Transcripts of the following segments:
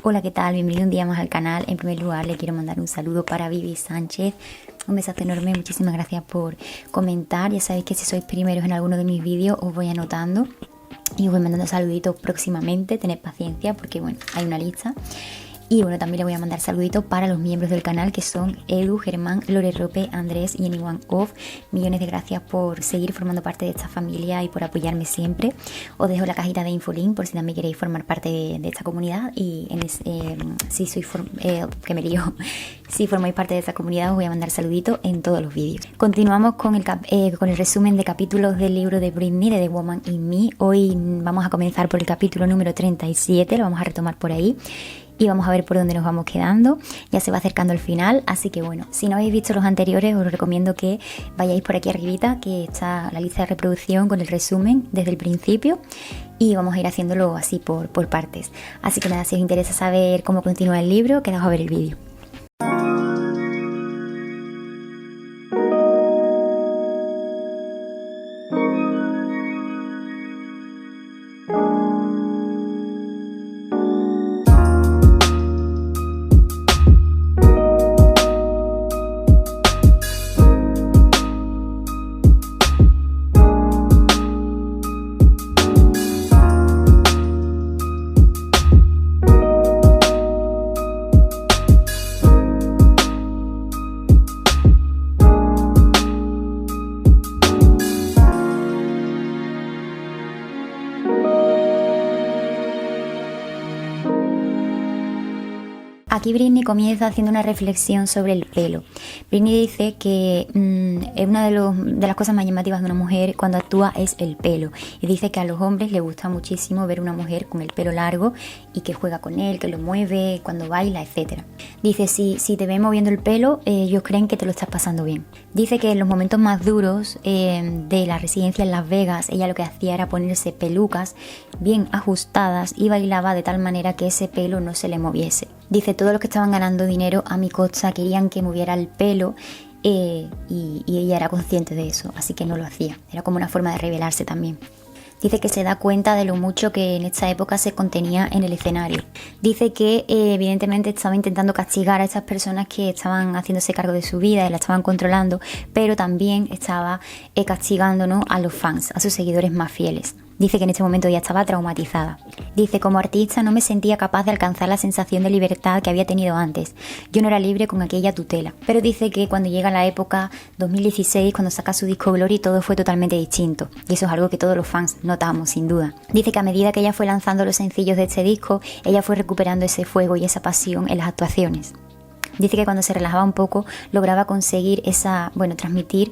Hola, ¿qué tal? Bienvenido un día más al canal. En primer lugar, le quiero mandar un saludo para Vivi Sánchez. Un besazo enorme, muchísimas gracias por comentar. Ya sabéis que si sois primeros en alguno de mis vídeos os voy anotando y os voy mandando saluditos próximamente. Tened paciencia porque bueno, hay una lista. Y bueno, también le voy a mandar saluditos para los miembros del canal que son Edu, Germán, Lore Rope, Andrés y Anyone Off. Millones de gracias por seguir formando parte de esta familia y por apoyarme siempre. Os dejo la cajita de infolink por si también queréis formar parte de esta comunidad. Y si formáis parte de esta comunidad os voy a mandar saluditos en todos los vídeos. Continuamos con el resumen de capítulos del libro de Britney, de The Woman in Me. Hoy vamos a comenzar por el capítulo número 37, lo vamos a retomar por ahí. Y vamos a ver por dónde nos vamos quedando. Ya se va acercando el final, así que bueno, si no habéis visto los anteriores os recomiendo que vayáis por aquí arribita, que está la lista de reproducción con el resumen desde el principio, y vamos a ir haciéndolo así por partes. Así que nada, si os interesa saber cómo continúa el libro, quedaos a ver el vídeo. Aquí Britney comienza haciendo una reflexión sobre el pelo. Britney dice que una de las cosas más llamativas de una mujer cuando actúa es el pelo. Y dice que a los hombres les gusta muchísimo ver una mujer con el pelo largo y que juega con él, que lo mueve cuando baila, etc. Dice, si te ven moviendo el pelo, ellos creen que te lo estás pasando bien. Dice que en los momentos más duros de la residencia en Las Vegas, ella lo que hacía era ponerse pelucas bien ajustadas y bailaba de tal manera que ese pelo no se le moviese. Dice, todos los que estaban ganando dinero a mi costa querían que moviera el pelo y ella era consciente de eso, así que no lo hacía. Era como una forma de rebelarse también. Dice que se da cuenta de lo mucho que en esta época se contenía en el escenario. Dice que evidentemente estaba intentando castigar a estas personas que estaban haciéndose cargo de su vida y la estaban controlando, pero también estaba castigándonos a los fans, a sus seguidores más fieles. Dice que en este momento ya estaba traumatizada. Dice, como artista no me sentía capaz de alcanzar la sensación de libertad que había tenido antes. Yo no era libre con aquella tutela. Pero dice que cuando llega la época 2016, cuando saca su disco Glory, todo fue totalmente distinto. Y eso es algo que todos los fans notamos, sin duda. Dice que a medida que ella fue lanzando los sencillos de este disco, ella fue recuperando ese fuego y esa pasión en las actuaciones. Dice que cuando se relajaba un poco lograba conseguir transmitir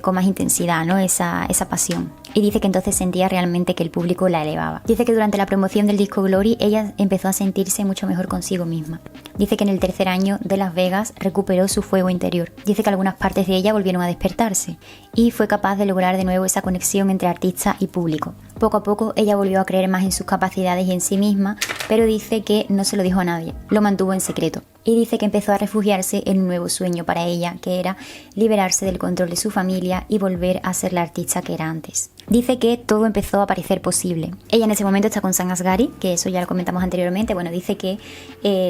con más intensidad, ¿no? esa pasión. Y dice que entonces sentía realmente que el público la elevaba. Dice que durante la promoción del disco Glory ella empezó a sentirse mucho mejor consigo misma. Dice que en el tercer año de Las Vegas recuperó su fuego interior. Dice que algunas partes de ella volvieron a despertarse y fue capaz de lograr de nuevo esa conexión entre artista y público. Poco a poco ella volvió a creer más en sus capacidades y en sí misma, pero dice que no se lo dijo a nadie, lo mantuvo en secreto. Y dice que empezó a refugiarse en un nuevo sueño para ella, que era liberarse del control de su familia y volver a ser la artista que era antes. Dice que todo empezó a parecer posible. Ella en ese momento está con Sam Asghari, que eso ya lo comentamos anteriormente. Bueno, dice que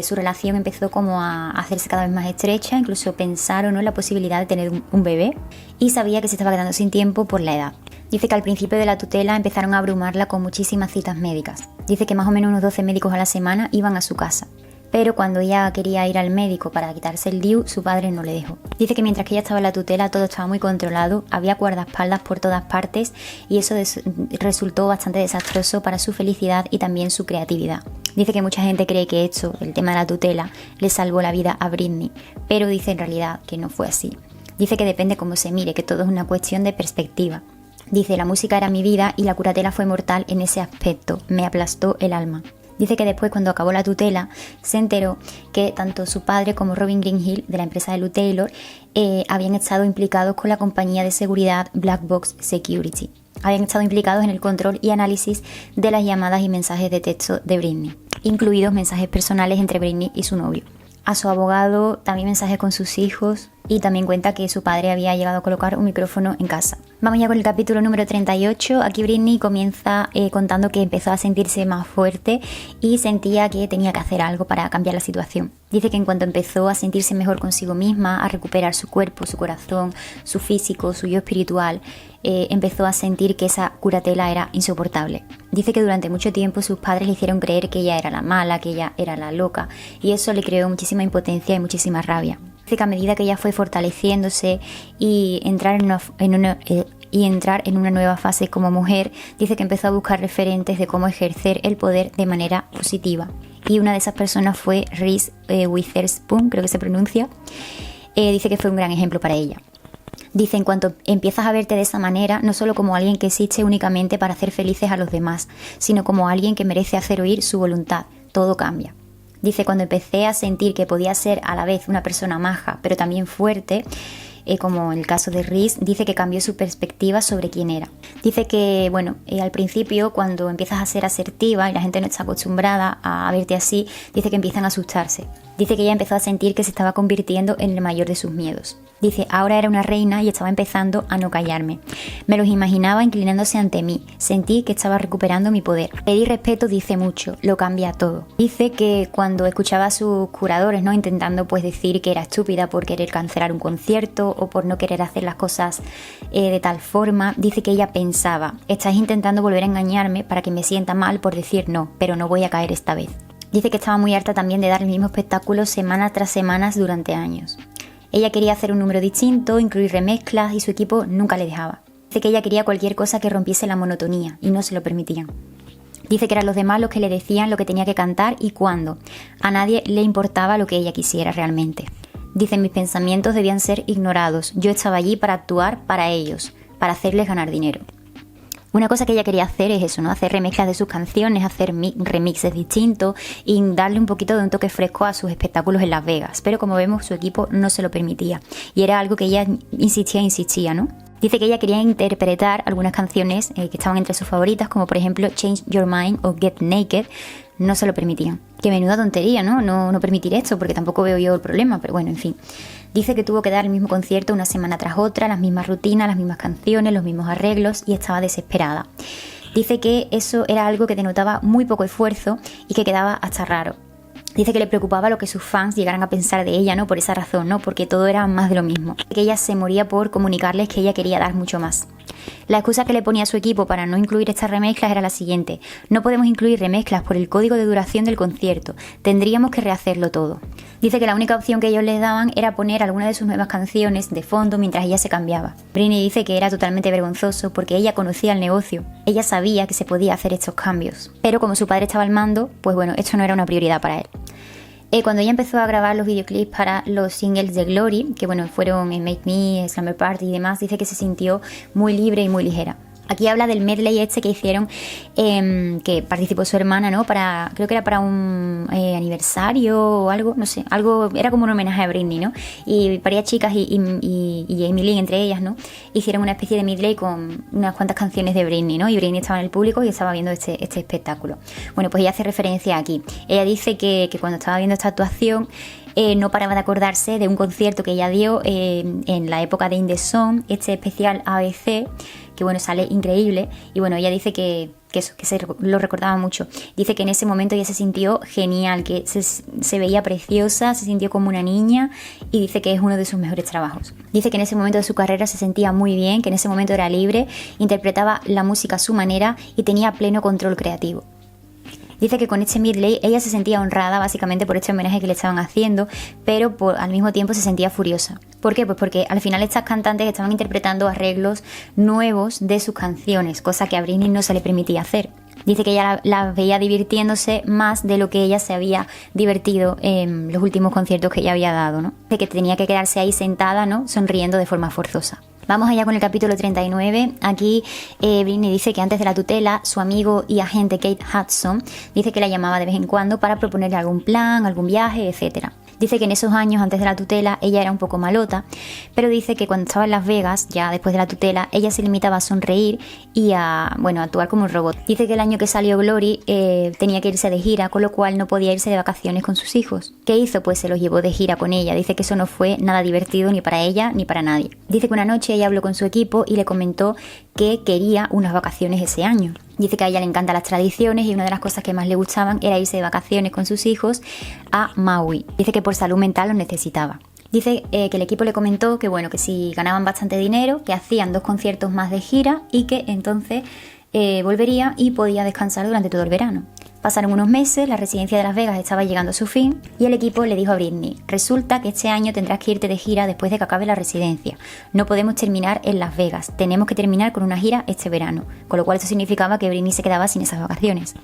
su relación empezó como a hacerse cada vez más estrecha, incluso pensaron en la posibilidad de tener un bebé, y sabía que se estaba quedando sin tiempo por la edad. Dice que al principio de la tutela empezaron a abrumarla con muchísimas citas médicas. Dice que más o menos unos 12 médicos a la semana iban a su casa. Pero cuando ella quería ir al médico para quitarse el DIU, su padre no le dejó. Dice que mientras que ella estaba en la tutela todo estaba muy controlado, había guardaespaldas por todas partes y eso resultó bastante desastroso para su felicidad y también su creatividad. Dice que mucha gente cree que esto, el tema de la tutela, le salvó la vida a Britney, pero dice en realidad que no fue así. Dice que depende cómo se mire, que todo es una cuestión de perspectiva. Dice, la música era mi vida y la curatela fue mortal en ese aspecto, me aplastó el alma. Dice que después, cuando acabó la tutela, se enteró que tanto su padre como Robin Greenhill, de la empresa de Lou Taylor, habían estado implicados con la compañía de seguridad Black Box Security. Habían estado implicados en el control y análisis de las llamadas y mensajes de texto de Britney, incluidos mensajes personales entre Britney y su novio. A su abogado, también mensajes con sus hijos. y también cuenta que su padre había llegado a colocar un micrófono en casa. Vamos ya con el capítulo número 38. Aquí Britney comienza contando que empezó a sentirse más fuerte y sentía que tenía que hacer algo para cambiar la situación. Dice que en cuanto empezó a sentirse mejor consigo misma, a recuperar su cuerpo, su corazón, su físico, su yo espiritual, empezó a sentir que esa curatela era insoportable. Dice que durante mucho tiempo sus padres le hicieron creer que ella era la mala, que ella era la loca, y eso le creó muchísima impotencia y muchísima rabia. Dice que a medida que ella fue fortaleciéndose y entrar en una nueva fase como mujer, dice que empezó a buscar referentes de cómo ejercer el poder de manera positiva. Y una de esas personas fue Reese Witherspoon, creo que se pronuncia. Dice que fue un gran ejemplo para ella. Dice, en cuanto empiezas a verte de esa manera, no solo como alguien que existe únicamente para hacer felices a los demás, sino como alguien que merece hacer oír su voluntad, todo cambia. Dice, cuando empecé a sentir que podía ser a la vez una persona maja, pero también fuerte, como en el caso de Reese, dice que cambió su perspectiva sobre quién era. Dice que, al principio, cuando empiezas a ser asertiva y la gente no está acostumbrada a verte así, dice que empiezan a asustarse. Dice que ella empezó a sentir que se estaba convirtiendo en el mayor de sus miedos. Dice, ahora era una reina y estaba empezando a no callarme. Me los imaginaba inclinándose ante mí. Sentí que estaba recuperando mi poder. Pedir respeto dice mucho, lo cambia todo. Dice que cuando escuchaba a sus curadores, intentando decir que era estúpida por querer cancelar un concierto o por no querer hacer las cosas de tal forma, dice que ella pensaba, estáis intentando volver a engañarme para que me sienta mal por decir no, pero no voy a caer esta vez. Dice que estaba muy harta también de dar el mismo espectáculo semana tras semana durante años. Ella quería hacer un número distinto, incluir remezclas y su equipo nunca le dejaba. Dice que ella quería cualquier cosa que rompiese la monotonía y no se lo permitían. Dice que eran los demás los que le decían lo que tenía que cantar y cuándo. A nadie le importaba lo que ella quisiera realmente. Dice, mis pensamientos debían ser ignorados. Yo estaba allí para actuar para ellos, para hacerles ganar dinero. Una cosa que ella quería hacer es eso, hacer remezclas de sus canciones, hacer remixes distintos y darle un poquito de un toque fresco a sus espectáculos en Las Vegas. Pero como vemos, su equipo no se lo permitía. Y era algo que ella insistía, ¿no? Dice que ella quería interpretar algunas canciones que estaban entre sus favoritas, como por ejemplo Change Your Mind o Get Naked. No se lo permitían. Qué menuda tontería, ¿no? No permitir esto, porque tampoco veo yo el problema, pero bueno, en fin. Dice que tuvo que dar el mismo concierto una semana tras otra, las mismas rutinas, las mismas canciones, los mismos arreglos y estaba desesperada. Dice que eso era algo que denotaba muy poco esfuerzo y que quedaba hasta raro. Dice que le preocupaba lo que sus fans llegaran a pensar de ella, Por esa razón, Porque todo era más de lo mismo. Que ella se moría por comunicarles que ella quería dar mucho más. La excusa que le ponía a su equipo para no incluir estas remezclas era la siguiente: no podemos incluir remezclas por el código de duración del concierto, tendríamos que rehacerlo todo. Dice que la única opción que ellos les daban era poner alguna de sus nuevas canciones de fondo mientras ella se cambiaba. Britney dice que era totalmente vergonzoso porque ella conocía el negocio, ella sabía que se podía hacer estos cambios, pero como su padre estaba al mando, esto no era una prioridad para él. Cuando ella empezó a grabar los videoclips para los singles de Glory, que fueron Make Me, Slumber Party y demás, dice que se sintió muy libre y muy ligera. Aquí habla del medley que hicieron, que participó su hermana, creo que era para un aniversario o algo, no sé, algo, era como un homenaje a Britney, Y varias chicas y Jamie Lynn entre ellas, hicieron una especie de medley con unas cuantas canciones de Britney, Y Britney estaba en el público y estaba viendo este espectáculo. Bueno, pues ella hace referencia aquí. Ella dice que cuando estaba viendo esta actuación, no paraba de acordarse de un concierto que ella dio en la época de In The Zone, este especial ABC, que sale increíble, y ella dice que se lo recordaba mucho. Dice que en ese momento ella se sintió genial, que se veía preciosa, se sintió como una niña, y dice que es uno de sus mejores trabajos. Dice que en ese momento de su carrera se sentía muy bien, que en ese momento era libre, interpretaba la música a su manera y tenía pleno control creativo. Dice que con este medley ella se sentía honrada básicamente por este homenaje que le estaban haciendo, pero al mismo tiempo se sentía furiosa. ¿Por qué? Pues porque al final estas cantantes estaban interpretando arreglos nuevos de sus canciones, cosa que a Britney no se le permitía hacer. Dice que ella la veía divirtiéndose más de lo que ella se había divertido en los últimos conciertos que ella había dado, De que tenía que quedarse ahí sentada, sonriendo de forma forzosa. Vamos allá con el capítulo 39. Aquí Britney dice que antes de la tutela, su amigo y agente Kate Hudson dice que la llamaba de vez en cuando para proponerle algún plan, algún viaje, etc. Dice que en esos años antes de la tutela ella era un poco malota, pero dice que cuando estaba en Las Vegas, ya después de la tutela, ella se limitaba a sonreír y a actuar como un robot. Dice que el año que salió Glory tenía que irse de gira, con lo cual no podía irse de vacaciones con sus hijos. ¿Qué hizo? Pues se los llevó de gira con ella. Dice que eso no fue nada divertido ni para ella ni para nadie. Dice que una noche ella habló con su equipo y le comentó que quería unas vacaciones ese año. Dice que a ella le encantan las tradiciones y una de las cosas que más le gustaban era irse de vacaciones con sus hijos a Maui. Dice que por salud mental lo necesitaba. Dice que el equipo le comentó que que si ganaban bastante dinero, que hacían 2 conciertos más de gira y que entonces volvería y podía descansar durante todo el verano. Pasaron unos meses, la residencia de Las Vegas estaba llegando a su fin y el equipo le dijo a Britney: resulta que este año tendrás que irte de gira después de que acabe la residencia. No podemos terminar en Las Vegas, tenemos que terminar con una gira este verano. Con lo cual eso significaba que Britney se quedaba sin esas vacaciones.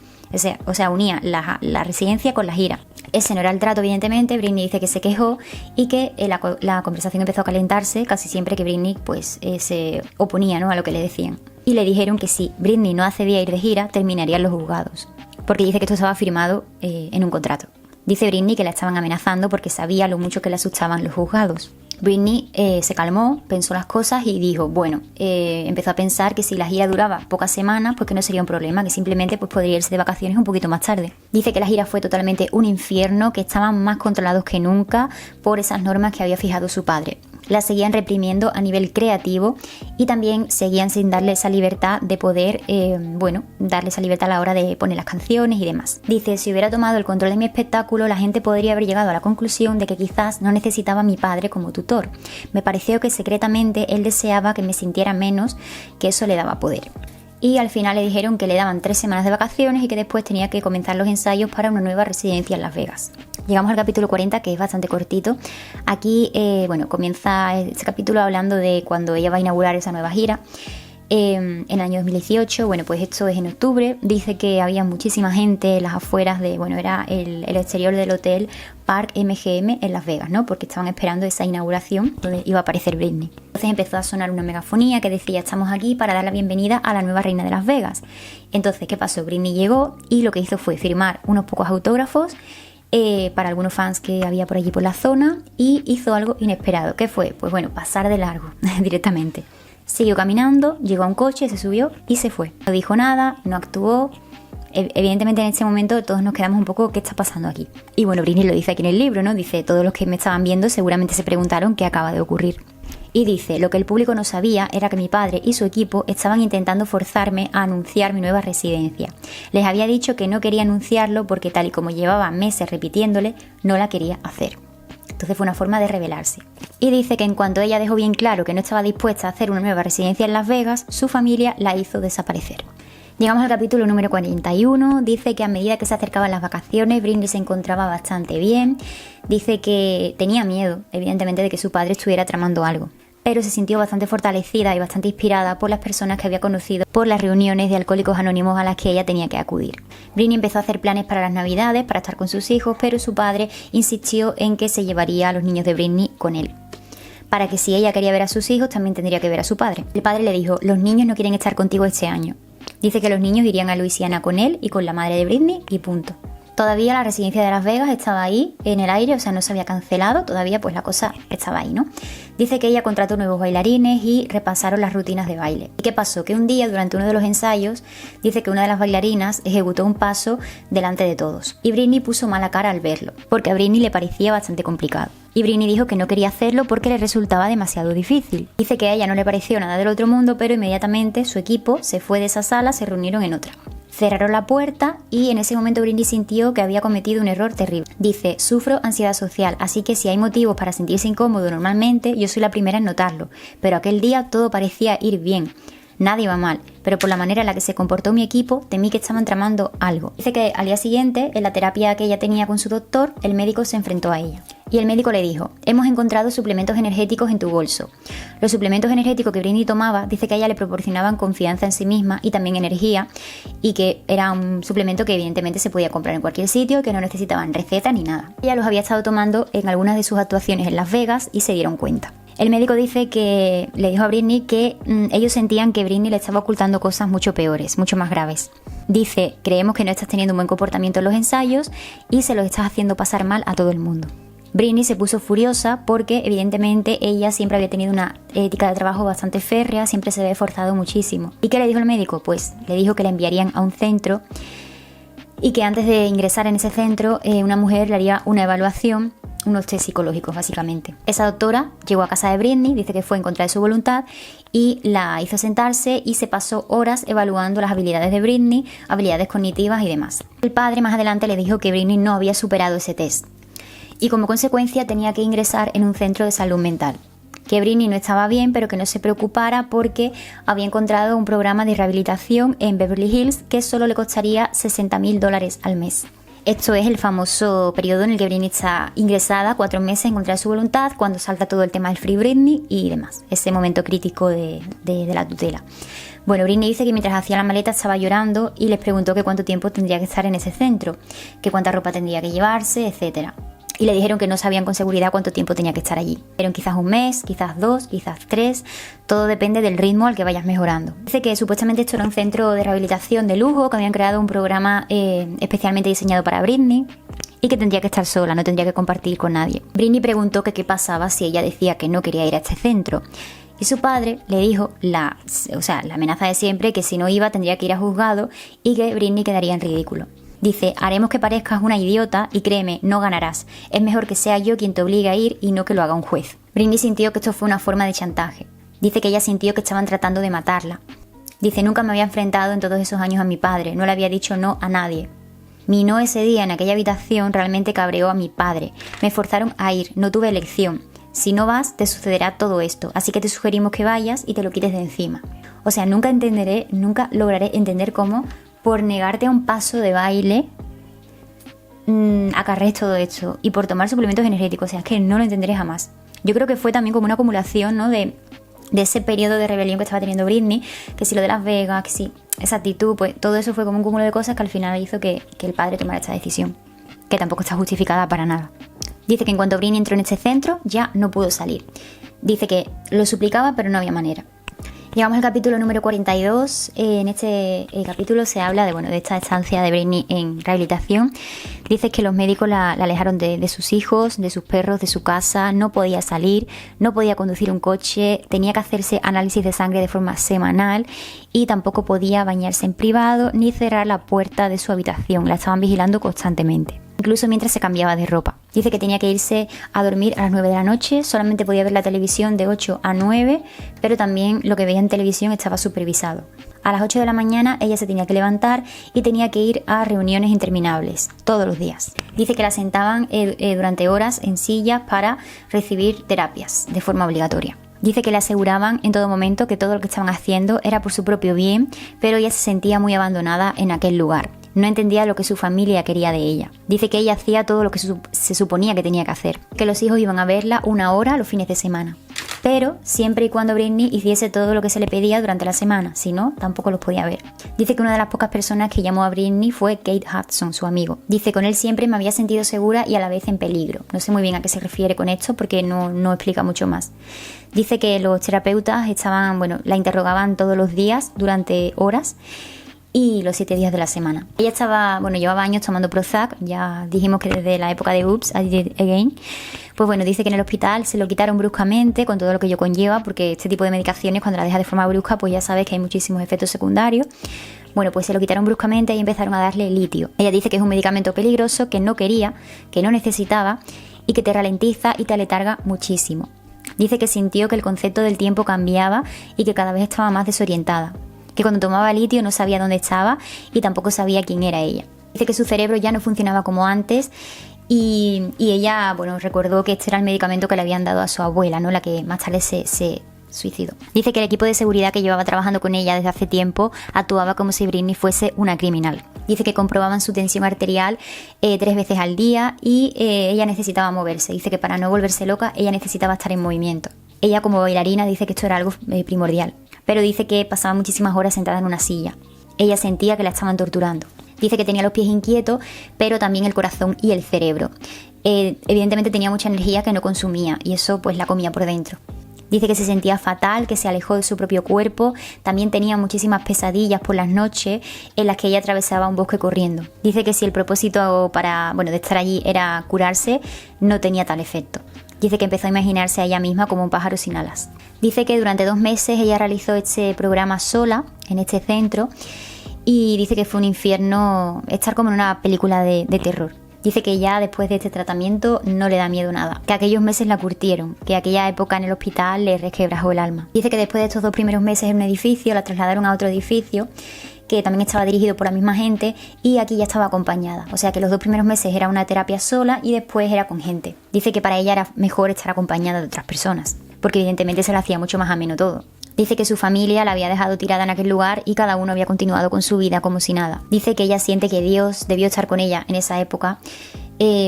O sea, unía la residencia con la gira. Ese no era el trato, evidentemente. Britney dice que se quejó y que la conversación empezó a calentarse casi siempre que Britney se oponía, ¿no?, a lo que le decían. Y le dijeron que si Britney no accedía a ir de gira, terminarían los juzgados. Porque dice que esto estaba firmado en un contrato. Dice Britney que la estaban amenazando porque sabía lo mucho que le asustaban los juzgados. Britney se calmó, pensó las cosas y dijo, empezó a pensar que si la gira duraba pocas semanas, pues que no sería un problema, que simplemente podría irse de vacaciones un poquito más tarde. Dice que la gira fue totalmente un infierno, que estaban más controlados que nunca por esas normas que había fijado su padre. La seguían reprimiendo a nivel creativo y también seguían sin darle esa libertad de poder, darle esa libertad a la hora de poner las canciones y demás. Dice, si hubiera tomado el control de mi espectáculo, la gente podría haber llegado a la conclusión de que quizás no necesitaba a mi padre como tutor. Me pareció que secretamente él deseaba que me sintiera menos, que eso le daba poder. Y al final le dijeron que le daban 3 semanas de vacaciones y que después tenía que comenzar los ensayos para una nueva residencia en Las Vegas. Llegamos al capítulo 40, que es bastante cortito. Aquí, comienza este capítulo hablando de cuando ella va a inaugurar esa nueva gira. En el año 2018, pues esto es en octubre. Dice que había muchísima gente en las afueras de, era el exterior del hotel Park MGM en Las Vegas, ¿no? Porque estaban esperando esa inauguración donde iba a aparecer Britney. Entonces empezó a sonar una megafonía que decía: estamos aquí para dar la bienvenida a la nueva reina de Las Vegas. Entonces, ¿qué pasó? Britney llegó y lo que hizo fue firmar unos pocos autógrafos para algunos fans que había por allí por la zona, y hizo algo inesperado. ¿Qué fue? Pasar de largo directamente. Siguió caminando, llegó a un coche, se subió y se fue. No dijo nada, no actuó. Evidentemente en ese momento todos nos quedamos un poco, ¿qué está pasando aquí? Y Britney lo dice aquí en el libro, ¿no? Dice, todos los que me estaban viendo seguramente se preguntaron qué acaba de ocurrir. Y dice, lo que el público no sabía era que mi padre y su equipo estaban intentando forzarme a anunciar mi nueva residencia. Les había dicho que no quería anunciarlo porque, tal y como llevaba meses repitiéndole, no la quería hacer. Entonces fue una forma de rebelarse. Y dice que en cuanto ella dejó bien claro que no estaba dispuesta a hacer una nueva residencia en Las Vegas, su familia la hizo desaparecer. Llegamos al capítulo número 41. Dice que a medida que se acercaban las vacaciones, Britney se encontraba bastante bien. Dice que tenía miedo, evidentemente, de que su padre estuviera tramando algo, pero se sintió bastante fortalecida y bastante inspirada por las personas que había conocido por las reuniones de Alcohólicos Anónimos a las que ella tenía que acudir. Britney empezó a hacer planes para las Navidades, para estar con sus hijos, pero su padre insistió en que se llevaría a los niños de Britney con él, para que si ella quería ver a sus hijos, también tendría que ver a su padre. El padre le dijo, los niños no quieren estar contigo este año. Dice que los niños irían a Luisiana con él y con la madre de Britney y punto. Todavía la residencia de Las Vegas estaba ahí en el aire, o sea, no se había cancelado, todavía pues la cosa estaba ahí, ¿no? Dice que ella contrató nuevos bailarines y repasaron las rutinas de baile. ¿Y qué pasó? Que un día, durante uno de los ensayos, dice que una de las bailarinas ejecutó un paso delante de todos. Y Britney puso mala cara al verlo, porque a Britney le parecía bastante complicado. Y Britney dijo que no quería hacerlo porque le resultaba demasiado difícil. Dice que a ella no le pareció nada del otro mundo, pero inmediatamente su equipo se fue de esa sala, se reunieron en otra. Cerraron la puerta y en ese momento Britney sintió que había cometido un error terrible. Dice, sufro ansiedad social, así que si hay motivos para sentirse incómodo normalmente, yo soy la primera en notarlo. Pero aquel día todo parecía ir bien. Nada iba mal, pero por la manera en la que se comportó mi equipo, temí que estaban tramando algo. Dice que al día siguiente, en la terapia que ella tenía con su doctor, el médico se enfrentó a ella. Y el médico le dijo, hemos encontrado suplementos energéticos en tu bolso. Los suplementos energéticos que Britney tomaba, dice que a ella le proporcionaban confianza en sí misma y también energía, y que era un suplemento que evidentemente se podía comprar en cualquier sitio, que no necesitaban receta ni nada. Ella los había estado tomando en algunas de sus actuaciones en Las Vegas y se dieron cuenta. El médico dice que le dijo a Britney que ellos sentían que Britney le estaba ocultando cosas mucho peores, mucho más graves. Dice, creemos que no estás teniendo un buen comportamiento en los ensayos y se los estás haciendo pasar mal a todo el mundo. Britney se puso furiosa porque evidentemente ella siempre había tenido una ética de trabajo bastante férrea, siempre se había esforzado muchísimo. ¿Y qué le dijo el médico? Pues le dijo que la enviarían a un centro y que antes de ingresar en ese centro una mujer le haría una evaluación, unos test psicológicos básicamente. Esa doctora llegó a casa de Britney, dice que fue en contra de su voluntad y la hizo sentarse y se pasó horas evaluando las habilidades de Britney, habilidades cognitivas y demás. El padre más adelante le dijo que Britney no había superado ese test y como consecuencia tenía que ingresar en un centro de salud mental. Que Britney no estaba bien, pero que no se preocupara porque había encontrado un programa de rehabilitación en Beverly Hills que solo le costaría $60,000 al mes. Esto es el famoso periodo en el que Britney está ingresada 4 meses en contra de su voluntad, cuando salta todo el tema del Free Britney y demás, ese momento crítico de la tutela. Bueno, Britney dice que mientras hacía la maleta estaba llorando y les preguntó que cuánto tiempo tendría que estar en ese centro, que cuánta ropa tendría que llevarse, etcétera. Y le dijeron que no sabían con seguridad cuánto tiempo tenía que estar allí. Pero quizás 1 mes, quizás 2, quizás 3, todo depende del ritmo al que vayas mejorando. Dice que supuestamente esto era un centro de rehabilitación de lujo, que habían creado un programa especialmente diseñado para Britney y que tendría que estar sola, no tendría que compartir con nadie. Britney preguntó que qué pasaba si ella decía que no quería ir a este centro. Y su padre le dijo la amenaza de siempre, que si no iba tendría que ir a juzgado y que Britney quedaría en ridículo. Dice, haremos que parezcas una idiota y créeme, no ganarás. Es mejor que sea yo quien te obligue a ir y no que lo haga un juez. Britney sintió que esto fue una forma de chantaje. Dice que ella sintió que estaban tratando de matarla. Dice, nunca me había enfrentado en todos esos años a mi padre, no le había dicho no a nadie. Mi no ese día en aquella habitación realmente cabreó a mi padre. Me forzaron a ir, no tuve elección. Si no vas, te sucederá todo esto, así que te sugerimos que vayas y te lo quites de encima. O sea, nunca lograré entender cómo por negarte a un paso de baile acarrees todo esto y por tomar suplementos energéticos. O sea, es que no lo entenderé jamás. Yo creo que fue también como una acumulación, ¿no?, de ese periodo de rebelión que estaba teniendo Britney, que si lo de Las Vegas, que si esa actitud, pues todo eso fue como un cúmulo de cosas que al final hizo que el padre tomara esta decisión, que tampoco está justificada para nada. Dice que en cuanto Britney entró en este centro ya no pudo salir. Dice que lo suplicaba pero no había manera. Llegamos al capítulo número 42. En este capítulo se habla de esta estancia de Britney en rehabilitación. Dice que los médicos la alejaron de sus hijos, de sus perros, de su casa. No podía salir, no podía conducir un coche, tenía que hacerse análisis de sangre de forma semanal y tampoco podía bañarse en privado ni cerrar la puerta de su habitación. La estaban vigilando constantemente, incluso mientras se cambiaba de ropa. Dice que tenía que irse a dormir a las 9 de la noche, solamente podía ver la televisión de 8 a 9, pero también lo que veía en televisión estaba supervisado. A las 8 de la mañana ella se tenía que levantar y tenía que ir a reuniones interminables, todos los días. Dice que la sentaban durante horas en sillas para recibir terapias de forma obligatoria. Dice que le aseguraban en todo momento que todo lo que estaban haciendo era por su propio bien, pero ella se sentía muy abandonada en aquel lugar. No entendía lo que su familia quería de ella. Dice que ella hacía todo lo que se suponía que tenía que hacer, que los hijos iban a verla 1 hora los fines de semana, pero siempre y cuando Britney hiciese todo lo que se le pedía durante la semana, si no, tampoco los podía ver. Dice que una de las pocas personas que llamó a Britney fue Kate Hudson, su amigo. Dice, con él siempre me había sentido segura y a la vez en peligro. No sé muy bien a qué se refiere con esto porque no explica mucho más. Dice que los terapeutas la interrogaban todos los días durante horas y los 7 días de la semana. Ella llevaba años tomando Prozac, ya dijimos que desde la época de Oops, I Did It Again. Pues dice que en el hospital se lo quitaron bruscamente, con todo lo que ello conlleva, porque este tipo de medicaciones, cuando la dejas de forma brusca, pues ya sabes que hay muchísimos efectos secundarios. Pues se lo quitaron bruscamente y empezaron a darle litio. Ella dice que es un medicamento peligroso, que no quería, que no necesitaba y que te ralentiza y te aletarga muchísimo. Dice que sintió que el concepto del tiempo cambiaba y que cada vez estaba más desorientada, que cuando tomaba litio no sabía dónde estaba y tampoco sabía quién era ella. Dice que su cerebro ya no funcionaba como antes y ella recordó que este era el medicamento que le habían dado a su abuela, ¿no?, la que más tarde se suicidó. Dice que el equipo de seguridad que llevaba trabajando con ella desde hace tiempo actuaba como si Britney fuese una criminal. Dice que comprobaban su tensión arterial 3 veces al día y ella necesitaba moverse. Dice que para no volverse loca ella necesitaba estar en movimiento. Ella como bailarina dice que esto era algo primordial, pero dice que pasaba muchísimas horas sentada en una silla. Ella sentía que la estaban torturando. Dice que tenía los pies inquietos, pero también el corazón y el cerebro. Evidentemente tenía mucha energía que no consumía y eso pues la comía por dentro. Dice que se sentía fatal, que se alejó de su propio cuerpo, también tenía muchísimas pesadillas por las noches en las que ella atravesaba un bosque corriendo. Dice que si el propósito de estar allí era curarse, no tenía tal efecto. Dice que empezó a imaginarse a ella misma como un pájaro sin alas. Dice que durante 2 meses ella realizó este programa sola en este centro y dice que fue un infierno estar como en una película de terror. Dice que ya después de este tratamiento no le da miedo nada, que aquellos meses la curtieron, que aquella época en el hospital le resquebrajó el alma. Dice que después de estos 2 primeros meses en un edificio la trasladaron a otro edificio que también estaba dirigido por la misma gente y aquí ya estaba acompañada. O sea que los 2 primeros meses era una terapia sola y después era con gente. Dice que para ella era mejor estar acompañada de otras personas, porque evidentemente se le hacía mucho más ameno todo. Dice que su familia la había dejado tirada en aquel lugar y cada uno había continuado con su vida como si nada. Dice que ella siente que Dios debió estar con ella en esa época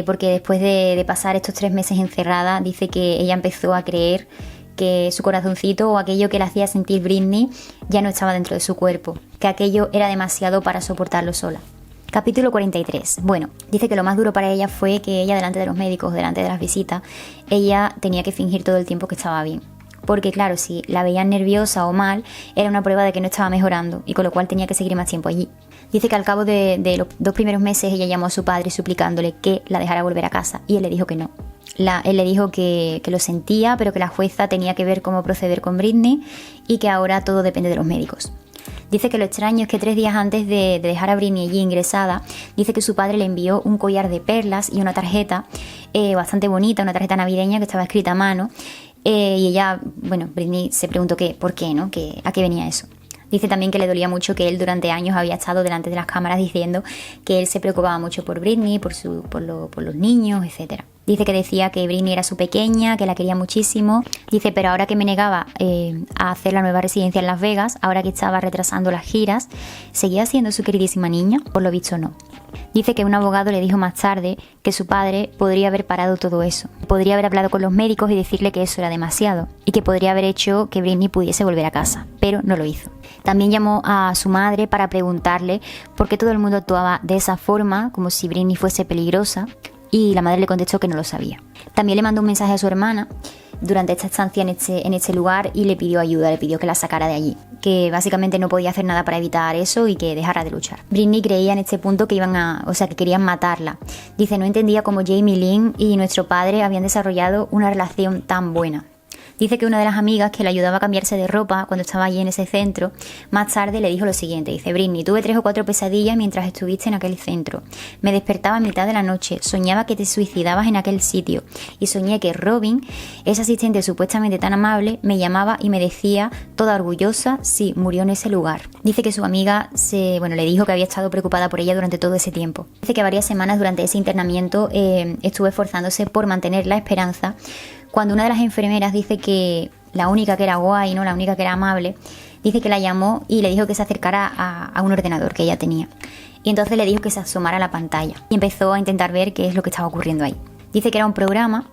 porque después de pasar estos 3 meses encerrada, dice que ella empezó a creer que su corazoncito o aquello que le hacía sentir Britney ya no estaba dentro de su cuerpo, que aquello era demasiado para soportarlo sola. Capítulo 43. Bueno, dice que lo más duro para ella fue que ella delante de los médicos, delante de las visitas, ella tenía que fingir todo el tiempo que estaba bien. Porque claro, si la veían nerviosa o mal, era una prueba de que no estaba mejorando y con lo cual tenía que seguir más tiempo allí. Dice que al cabo de los 2 primeros meses ella llamó a su padre suplicándole que la dejara volver a casa y él le dijo que no. Él le dijo que lo sentía, pero que la jueza tenía que ver cómo proceder con Britney y que ahora todo depende de los médicos. Dice que lo extraño es que 3 días antes de dejar a Britney allí ingresada, dice que su padre le envió un collar de perlas y una tarjeta bastante bonita, una tarjeta navideña que estaba escrita a mano. Y ella, Britney se preguntó por qué, ¿no? ¿A qué venía eso? Dice también que le dolía mucho que él durante años había estado delante de las cámaras diciendo que él se preocupaba mucho por Britney, por los niños, etcétera. Dice que decía que Britney era su pequeña, que la quería muchísimo. Dice, pero ahora que me negaba a hacer la nueva residencia en Las Vegas, ahora que estaba retrasando las giras, ¿seguía siendo su queridísima niña? Por lo visto no. Dice que un abogado le dijo más tarde que su padre podría haber parado todo eso. Podría haber hablado con los médicos y decirle que eso era demasiado y que podría haber hecho que Britney pudiese volver a casa, pero no lo hizo. También llamó a su madre para preguntarle por qué todo el mundo actuaba de esa forma, como si Britney fuese peligrosa, y la madre le contestó que no lo sabía. También le mandó un mensaje a su hermana durante esta estancia en este lugar y le pidió ayuda, le pidió que la sacara de allí, que básicamente no podía hacer nada para evitar eso y que dejara de luchar. Britney creía en este punto que que querían matarla. Dice, no entendía cómo Jamie Lynn y nuestro padre habían desarrollado una relación tan buena. Dice que una de las amigas que le ayudaba a cambiarse de ropa cuando estaba allí en ese centro, más tarde le dijo lo siguiente. Dice, Britney, tuve 3 o 4 pesadillas mientras estuviste en aquel centro. Me despertaba a mitad de la noche, soñaba que te suicidabas en aquel sitio y soñé que Robin, esa asistente supuestamente tan amable, me llamaba y me decía, toda orgullosa, sí, murió en ese lugar. Dice que su amiga le dijo que había estado preocupada por ella durante todo ese tiempo. Dice que varias semanas durante ese internamiento estuvo esforzándose por mantener la esperanza. Cuando una de las enfermeras dice que la única que era guay, ¿no? La única que era amable, dice que la llamó y le dijo que se acercara a un ordenador que ella tenía. Y entonces le dijo que se asomara a la pantalla y empezó a intentar ver qué es lo que estaba ocurriendo ahí. Dice que era un programa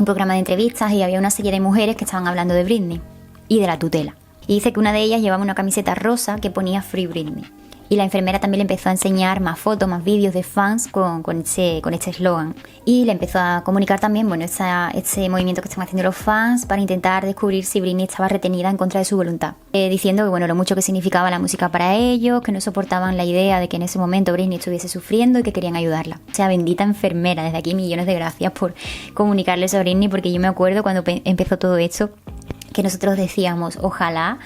de entrevistas y había una serie de mujeres que estaban hablando de Britney y de la tutela. Y dice que una de ellas llevaba una camiseta rosa que ponía Free Britney. Y la enfermera también le empezó a enseñar más fotos, más vídeos de fans con este eslogan. Y le empezó a comunicar también este movimiento que están haciendo los fans para intentar descubrir si Britney estaba retenida en contra de su voluntad. Diciendo que lo mucho que significaba la música para ellos, que no soportaban la idea de que en ese momento Britney estuviese sufriendo y que querían ayudarla. O sea, bendita enfermera, desde aquí millones de gracias por comunicarles a Britney, porque yo me acuerdo cuando empezó todo esto que nosotros decíamos, ojalá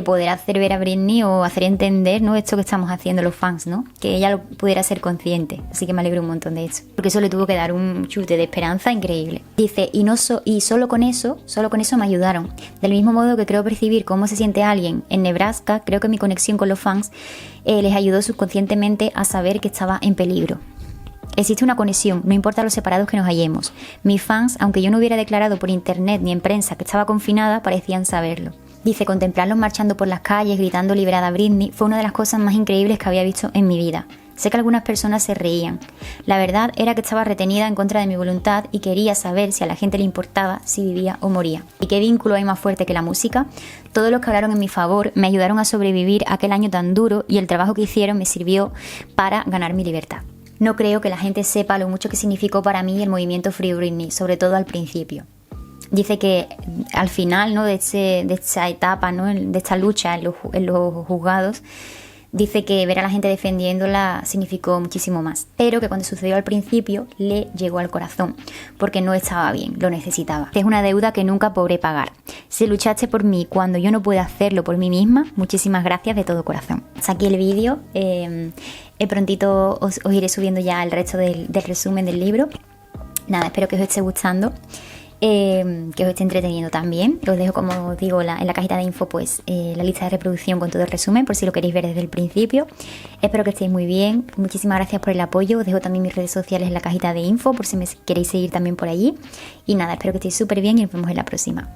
poder hacer ver a Britney o hacer entender, ¿no?, esto que estamos haciendo los fans, ¿no?, que ella lo pudiera ser consciente. Así que me alegro un montón de eso, porque eso le tuvo que dar un chute de esperanza increíble. Dice, y solo con eso me ayudaron. Del mismo modo que creo percibir cómo se siente alguien en Nebraska, creo que mi conexión con los fans les ayudó subconscientemente a saber que estaba en peligro. Existe una conexión, no importa lo separados que nos hallemos. Mis fans, aunque yo no hubiera declarado por internet ni en prensa que estaba confinada, parecían saberlo. Dice, contemplarlos marchando por las calles, gritando liberada a Britney, fue una de las cosas más increíbles que había visto en mi vida. Sé que algunas personas se reían. La verdad era que estaba retenida en contra de mi voluntad y quería saber si a la gente le importaba si vivía o moría. ¿Y qué vínculo hay más fuerte que la música? Todos los que hablaron en mi favor me ayudaron a sobrevivir aquel año tan duro y el trabajo que hicieron me sirvió para ganar mi libertad. No creo que la gente sepa lo mucho que significó para mí el movimiento Free Britney, sobre todo al principio. dice que al final, ¿no?, de esta etapa, ¿no?, de esta lucha en los juzgados, dice que ver a la gente defendiéndola significó muchísimo más, pero que cuando sucedió al principio le llegó al corazón, porque no estaba bien, lo necesitaba. Es una deuda que nunca podré pagar. Si luchaste por mí cuando yo no puedo hacerlo por mí misma, muchísimas gracias de todo corazón. Hasta aquí el vídeo. Prontito os iré subiendo ya el resto del resumen del libro. Nada, espero que os esté gustando. Que os esté entreteniendo también. Os dejo, como os digo, en la cajita de info pues la lista de reproducción con todo el resumen, por si lo queréis ver desde el principio. Espero que estéis muy bien. Muchísimas gracias por el apoyo. Os dejo también mis redes sociales en la cajita de info, por si me queréis seguir también por allí. Y nada, espero que estéis súper bien y nos vemos en la próxima.